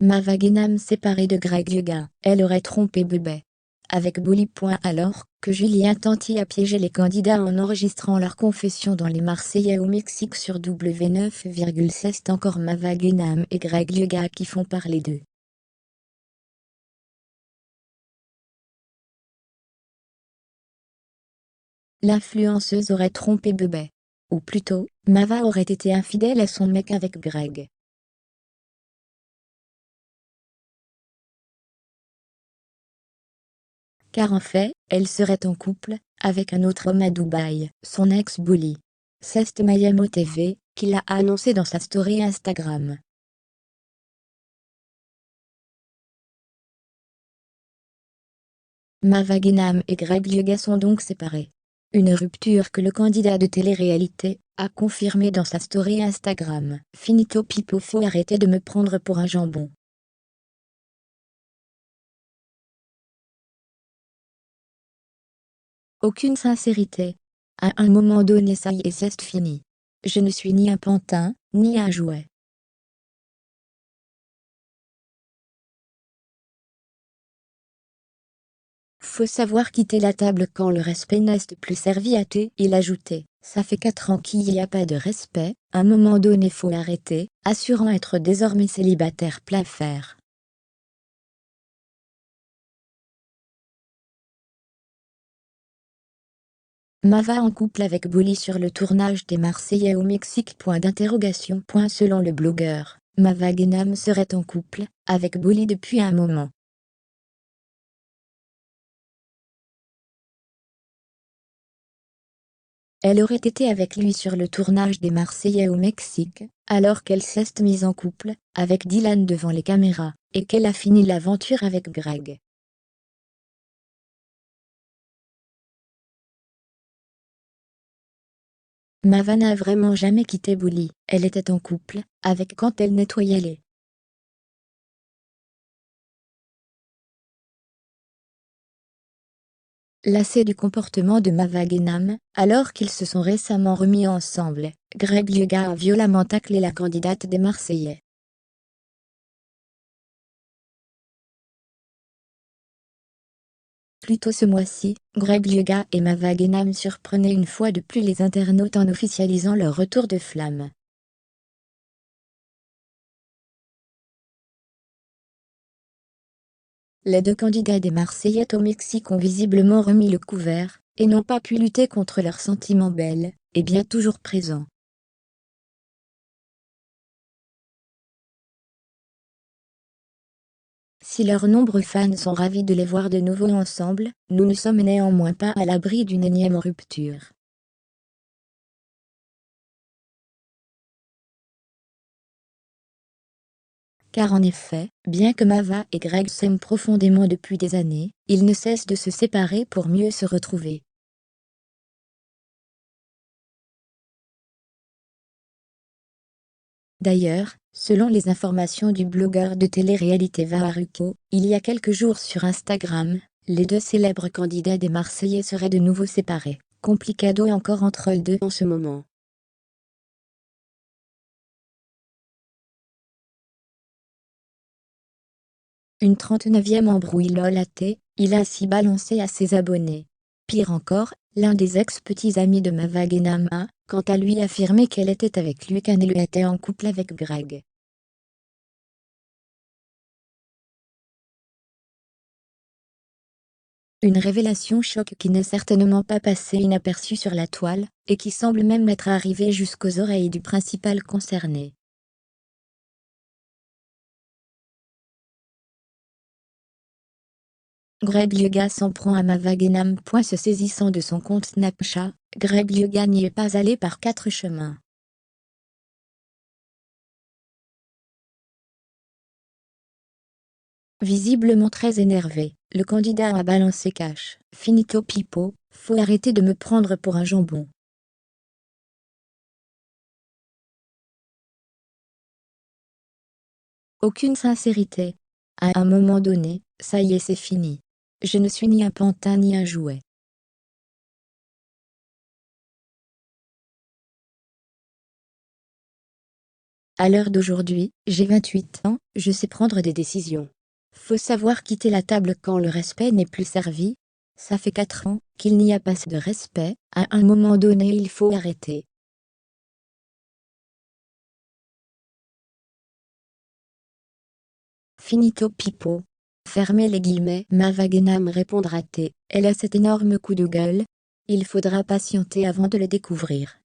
Mava Guénam séparée de Greg Yoga, elle aurait trompé Bebey. Avec Bully. Alors que Julien Tanti a piégé les candidats en enregistrant leur confession dans les Marseillais au Mexique sur W9,6, c'est encore Mava Guénam et Greg Yoga qui font parler d'eux. L'influenceuse aurait trompé Bebey. Ou plutôt, Mava aurait été infidèle à son mec avec Greg. Car en fait, elle serait en couple avec un autre homme à Dubaï, son ex Bully. C'est Mayamo TV, qui l'a annoncé dans sa story Instagram. Mava Guénam et Greg Yoga sont donc séparés. Une rupture que le candidat de télé-réalité a confirmée dans sa story Instagram. Finito Pipo, faut arrêter de me prendre pour un jambon. Aucune sincérité. À un moment donné, ça y est, c'est fini. Je ne suis ni un pantin, ni un jouet. Faut savoir quitter la table quand le respect n'est plus servi à thé. Il ajoutait, ça fait 4 ans qu'il n'y a pas de respect, à un moment donné faut arrêter, assurant être désormais célibataire plein fer. Mava en couple avec Bully sur le tournage des Marseillais au Mexique. Selon le blogueur, Mava Guénam serait en couple avec Bully depuis un moment. Elle aurait été avec lui sur le tournage des Marseillais au Mexique, alors qu'elle s'est mise en couple avec Dylan devant les caméras, et qu'elle a fini l'aventure avec Greg. Mava n'a vraiment jamais quitté Bully, elle était en couple avec quand elle nettoyait les. Lassé du comportement de Mava Guénam, alors qu'ils se sont récemment remis ensemble, Greg Yoga a violemment taclé la candidate des Marseillais. Plus tôt ce mois-ci, Greg Yoga et Mava Guénam surprenaient une fois de plus les internautes en officialisant leur retour de flamme. Les deux candidats des Marseillais au Mexique ont visiblement remis le couvert, et n'ont pas pu lutter contre leurs sentiments bel et bien toujours présents. Si leurs nombreux fans sont ravis de les voir de nouveau ensemble, nous ne sommes néanmoins pas à l'abri d'une énième rupture. Car en effet, bien que Mava et Greg s'aiment profondément depuis des années, ils ne cessent de se séparer pour mieux se retrouver. D'ailleurs, selon les informations du blogueur de télé-réalité Vaharuko, il y a quelques jours sur Instagram, les deux célèbres candidats des Marseillais seraient de nouveau séparés. Complicado encore entre eux deux en ce moment. Une 39e embrouille lolaté, il a ainsi balancé à ses abonnés. Pire encore, l'un des ex-petits amis de Mava Guénam a, quant à lui, affirmé qu'elle était avec lui quand elle était en couple avec Greg. Une révélation choc qui n'est certainement pas passée inaperçue sur la toile, et qui semble même être arrivée jusqu'aux oreilles du principal concerné. Greg Yoga s'en prend à Mava Guénam. Se saisissant de son compte Snapchat, Greg Yoga n'y est pas allé par 4 chemins. Visiblement très énervé, le candidat a balancé cash. Finito Pipo, faut arrêter de me prendre pour un jambon. Aucune sincérité. À un moment donné, ça y est, c'est fini. Je ne suis ni un pantin ni un jouet. À l'heure d'aujourd'hui, j'ai 28 ans, je sais prendre des décisions. Faut savoir quitter la table quand le respect n'est plus servi. Ça fait 4 ans qu'il n'y a pas de respect, à un moment donné il faut arrêter. Finito pipo. Fermez les guillemets. Ma Wagenham répondra-t-elle. Elle a cet énorme coup de gueule. Il faudra patienter avant de le découvrir.